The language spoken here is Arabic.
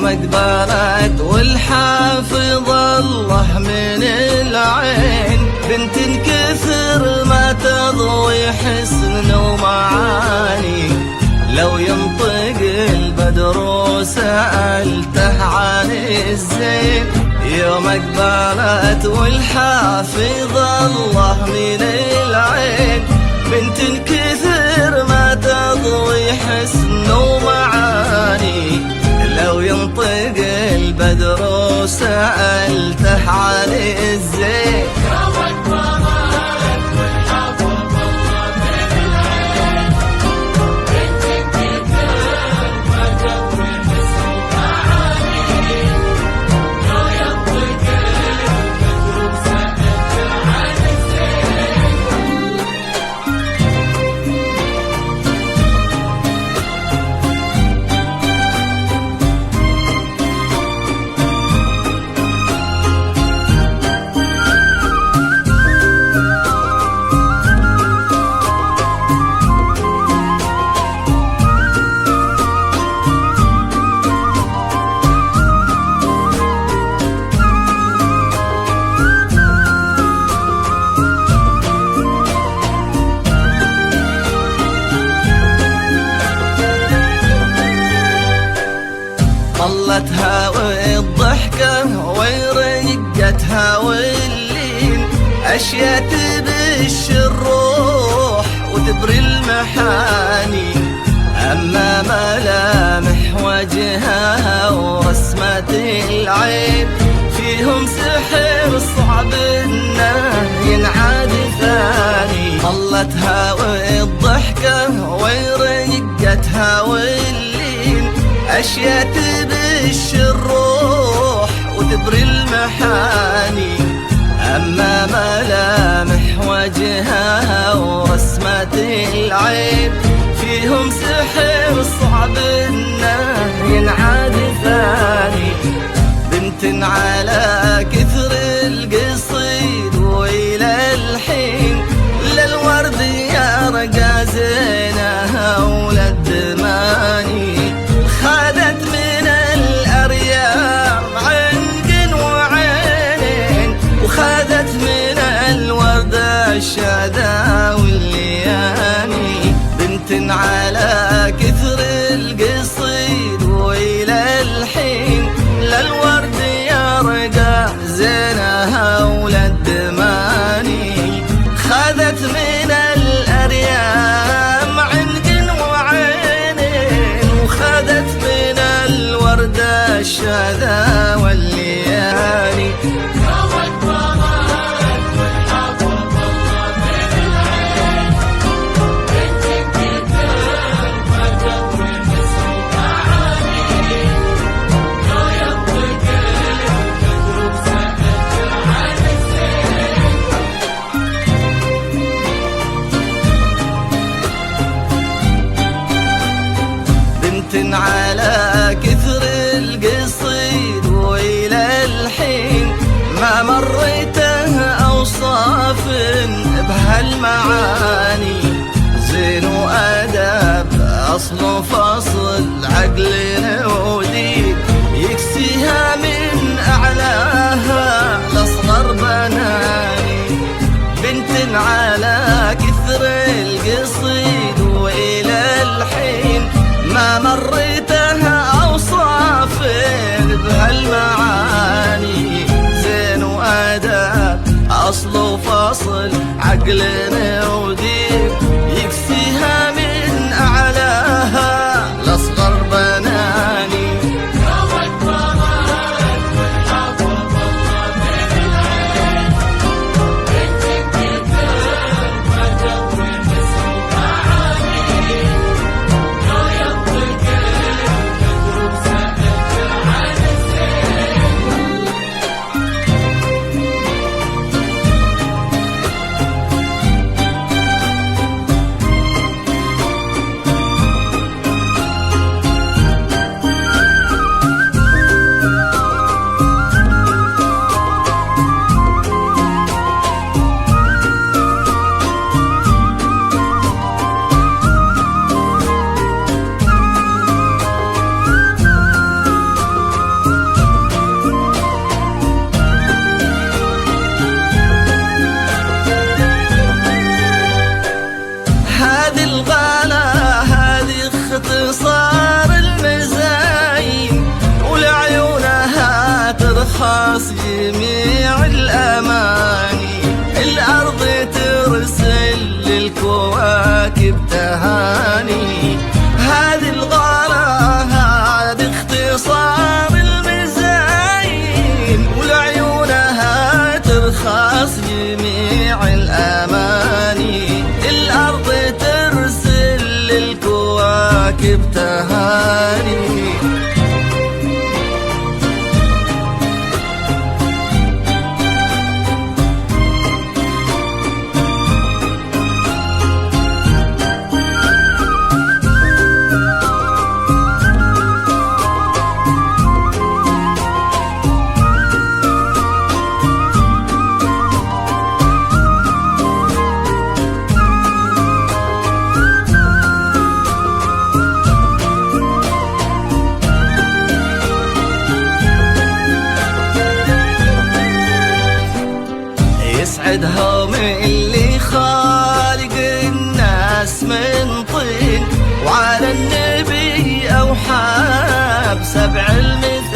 اقبلت والحافظ الله من العين، بنت كثر ما تضوي حسن ومعاني، لو ينطق البدر وسألته عن الزين، يوم اقبلت والحافظ الله من العين، بنت كثر ما تضوي حسن ومعاني، لو ينطق البدر وسألته عن الزين. طلتها والضحكة ورقتها واللين، أشياء تبش الروح وتبري المحاني، أما ملامح وجهها ورسمة العين، فيهم سحر صعب إنه ينعاد ثاني. طلتها والضحكة ورقتها واللين، أشياء تبش الروح وتبري المحاني، أما ملامح وجهها ورسمة العين، فيهم سحر صعب إنه ينعاد ثاني. بنت على كثر القصيد وإلى الحين، للورد يرقى زينها وللدماني، خذت من الأريام عنق وعينين، وخذت من الورد الشذا واللياني، بنت على كثر القصيد وإلى الحين، للورد يرقى زينها وللدماني، خذت من الأريام عنق وعينين، وخذت من الورد الشذا والليالي. بنت على كثر القصيد وإلى الحين، ما مريته أوصاف بهالمعاني، زين وأدب أصل فصل عقل ودين، يكسيها من أعلاها لأصغر بناني، بنت على كثر القصيد وإلى الحين، ما مريتها أوصاف بهالمعاني، زين وأدب أصل فصل عقل ودين، يكسيها من أعلاها لأصغر بناني. ترخص جميع الأماني، الأرض ترسل للكواكب تهاني. هذه الغلا هذا اختصار المزاين، ولعيونها ترخص جميع الأماني، الأرض ترسل للكواكب تهاني. يسعدهم اللي خالق الناس من طين، وعلى النبي أوحى بسبع المثل